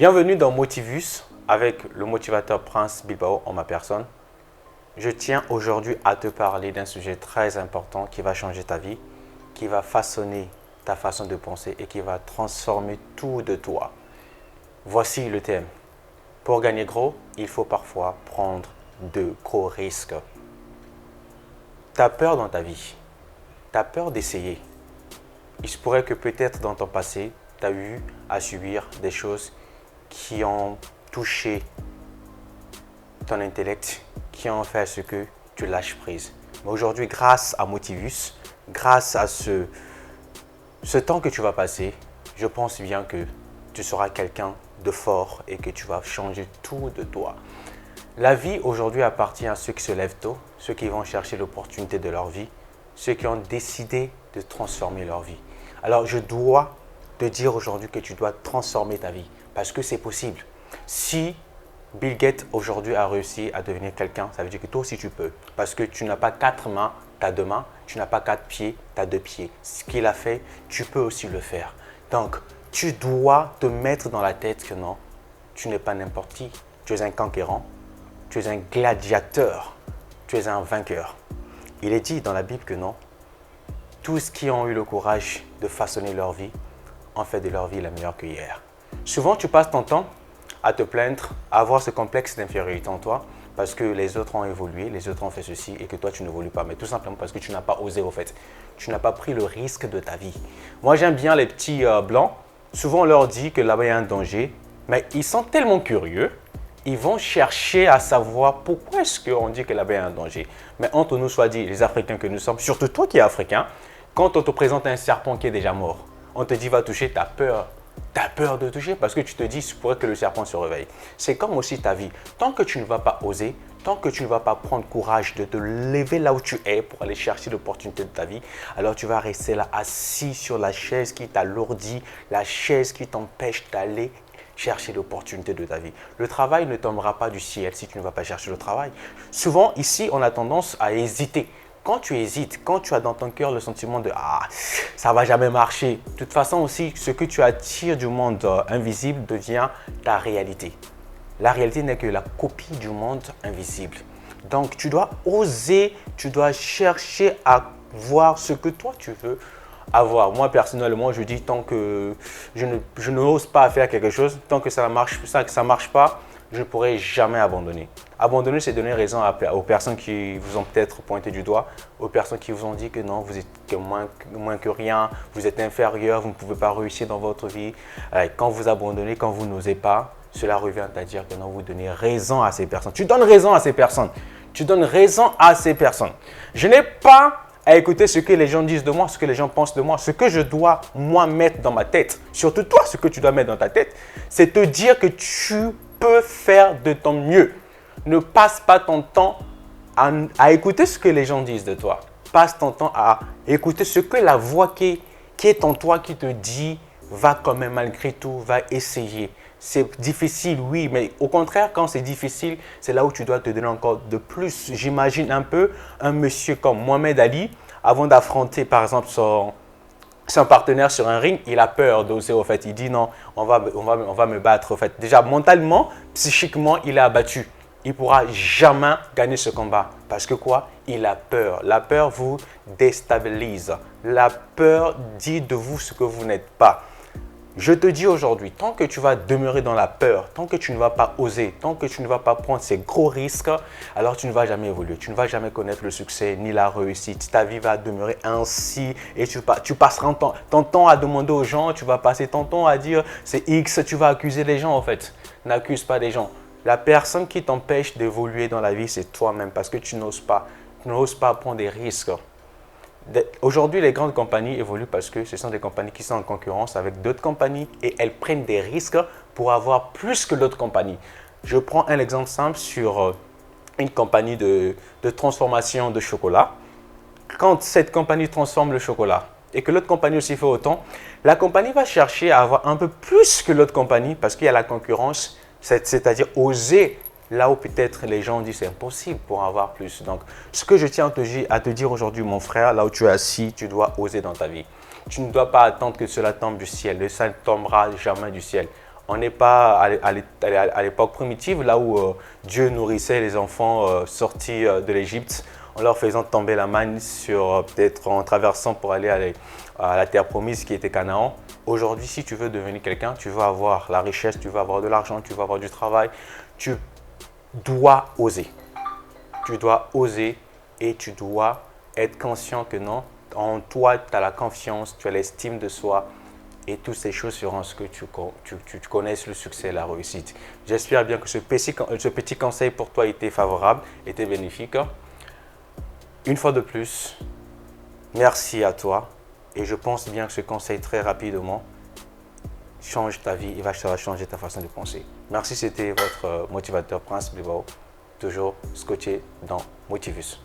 Bienvenue dans Motivus avec le motivateur Prince Bilbao en ma personne. Je tiens aujourd'hui à te parler d'un sujet très important qui va changer ta vie, qui va façonner ta façon de penser et qui va transformer tout de toi. Voici le thème. Pour gagner gros, il faut parfois prendre de gros risques. Tu as peur dans ta vie, tu as peur d'essayer. Il se pourrait que peut-être dans ton passé, tu as eu à subir des choses qui ont touché ton intellect, qui ont fait ce que tu lâches prise. Mais aujourd'hui, grâce à Motivus, grâce à ce temps que tu vas passer, je pense bien que tu seras quelqu'un de fort et que tu vas changer tout de toi. La vie aujourd'hui appartient à ceux qui se lèvent tôt, ceux qui vont chercher l'opportunité de leur vie, ceux qui ont décidé de transformer leur vie. Alors je dois te dire aujourd'hui que tu dois transformer ta vie parce que c'est possible. Si Bill Gates aujourd'hui a réussi à devenir quelqu'un, ça veut dire que toi aussi tu peux. Parce que tu n'as pas 4 mains, tu as 2 mains, tu n'as pas 4 pieds, tu as 2 pieds. Ce qu'il a fait, tu peux aussi le faire. Donc, tu dois te mettre dans la tête que non, tu n'es pas n'importe qui. Tu es un conquérant, tu es un gladiateur, tu es un vainqueur. Il est dit dans la Bible que non, tous ceux qui ont eu le courage de façonner leur vie ont fait de leur vie la meilleure que hier. Souvent, tu passes ton temps à te plaindre, à avoir ce complexe d'infériorité en toi parce que les autres ont évolué, les autres ont fait ceci et que toi, tu n'évolues pas. Mais tout simplement parce que tu n'as pas osé au fait. Tu n'as pas pris le risque de ta vie. Moi, j'aime bien les petits blancs. Souvent, on leur dit que là-bas, il y a un danger. Mais ils sont tellement curieux, ils vont chercher à savoir pourquoi est-ce qu'on dit que là-bas, il y a un danger. Mais entre nous, soit dit, les Africains que nous sommes, surtout toi qui es Africain, quand on te présente un serpent qui est déjà mort, on te dit va toucher, tu as peur. Tu as peur de toucher parce que tu te dis qu'il pourrait que le serpent se réveille. C'est comme aussi ta vie. Tant que tu ne vas pas oser, tant que tu ne vas pas prendre courage de te lever là où tu es pour aller chercher l'opportunité de ta vie, alors tu vas rester là assis sur la chaise qui t'alourdit, la chaise qui t'empêche d'aller chercher l'opportunité de ta vie. Le travail ne tombera pas du ciel si tu ne vas pas chercher le travail. Souvent, ici, on a tendance à hésiter. Quand tu hésites, quand tu as dans ton cœur le sentiment de « Ah, ça ne va jamais marcher », de toute façon aussi, ce que tu attires du monde invisible devient ta réalité. La réalité n'est que la copie du monde invisible. Donc, tu dois oser, tu dois chercher à voir ce que toi tu veux avoir. Moi, personnellement, je dis tant que je n'ose pas faire quelque chose, tant que ça ne marche pas, je ne pourrai jamais abandonner. Abandonner, c'est donner raison aux personnes qui vous ont peut-être pointé du doigt, aux personnes qui vous ont dit que non, vous êtes moins que rien, vous êtes inférieur, vous ne pouvez pas réussir dans votre vie. Quand vous abandonnez, quand vous n'osez pas, cela revient à dire que non, vous donnez raison à ces personnes. Tu donnes raison à ces personnes. Tu donnes raison à ces personnes. Je n'ai pas à écouter ce que les gens disent de moi, ce que les gens pensent de moi, ce que je dois moi mettre dans ma tête. Surtout toi, ce que tu dois mettre dans ta tête, c'est te dire que tu peux faire de ton mieux. Ne passe pas ton temps à écouter ce que les gens disent de toi. Passe ton temps à écouter ce que la voix qui est en toi qui te dit va quand même malgré tout, va essayer. C'est difficile, oui, mais au contraire, quand c'est difficile, c'est là où tu dois te donner encore de plus. J'imagine un peu un monsieur comme Mohamed Ali, avant d'affronter par exemple son partenaire sur un ring, il a peur d'oser au fait. Il dit non, on va me battre au fait. Déjà mentalement, psychiquement, il est abattu. Il ne pourra jamais gagner ce combat. Parce que quoi? Il a peur. La peur vous déstabilise. La peur dit de vous ce que vous n'êtes pas. Je te dis aujourd'hui, tant que tu vas demeurer dans la peur, tant que tu ne vas pas oser, tant que tu ne vas pas prendre ces gros risques, alors tu ne vas jamais évoluer. Tu ne vas jamais connaître le succès ni la réussite. Ta vie va demeurer ainsi et tu passeras ton temps à demander aux gens, tu vas passer ton temps à dire c'est X, tu vas accuser les gens en fait. N'accuse pas les gens. La personne qui t'empêche d'évoluer dans la vie, c'est toi-même parce que tu n'oses pas prendre des risques. Aujourd'hui, les grandes compagnies évoluent parce que ce sont des compagnies qui sont en concurrence avec d'autres compagnies et elles prennent des risques pour avoir plus que l'autre compagnie. Je prends un exemple simple sur une compagnie de transformation de chocolat. Quand cette compagnie transforme le chocolat et que l'autre compagnie aussi fait autant, la compagnie va chercher à avoir un peu plus que l'autre compagnie parce qu'il y a la concurrence, c'est-à-dire oser là où peut-être les gens disent c'est impossible pour avoir plus. Donc, ce que je tiens à te dire aujourd'hui, mon frère, là où tu es assis, tu dois oser dans ta vie. Tu ne dois pas attendre que cela tombe du ciel. Ça ne tombera jamais du ciel. On n'est pas à l'époque primitive, là où Dieu nourrissait les enfants sortis de l'Égypte en leur faisant tomber la manne peut-être en traversant pour aller à la terre promise qui était Canaan. Aujourd'hui, si tu veux devenir quelqu'un, tu veux avoir la richesse, tu veux avoir de l'argent, tu veux avoir du travail, tu dois oser. Tu dois oser et tu dois être conscient que non, en toi, tu as la confiance, tu as l'estime de soi et toutes ces choses feront ce que tu connaisses le succès et la réussite. J'espère bien que ce petit conseil pour toi était favorable, était bénéfique. Une fois de plus, merci à toi et je pense bien que ce conseil très rapidement change ta vie et va changer ta façon de penser. Merci, c'était votre motivateur Prince Bilbao, toujours scotché dans Motivus.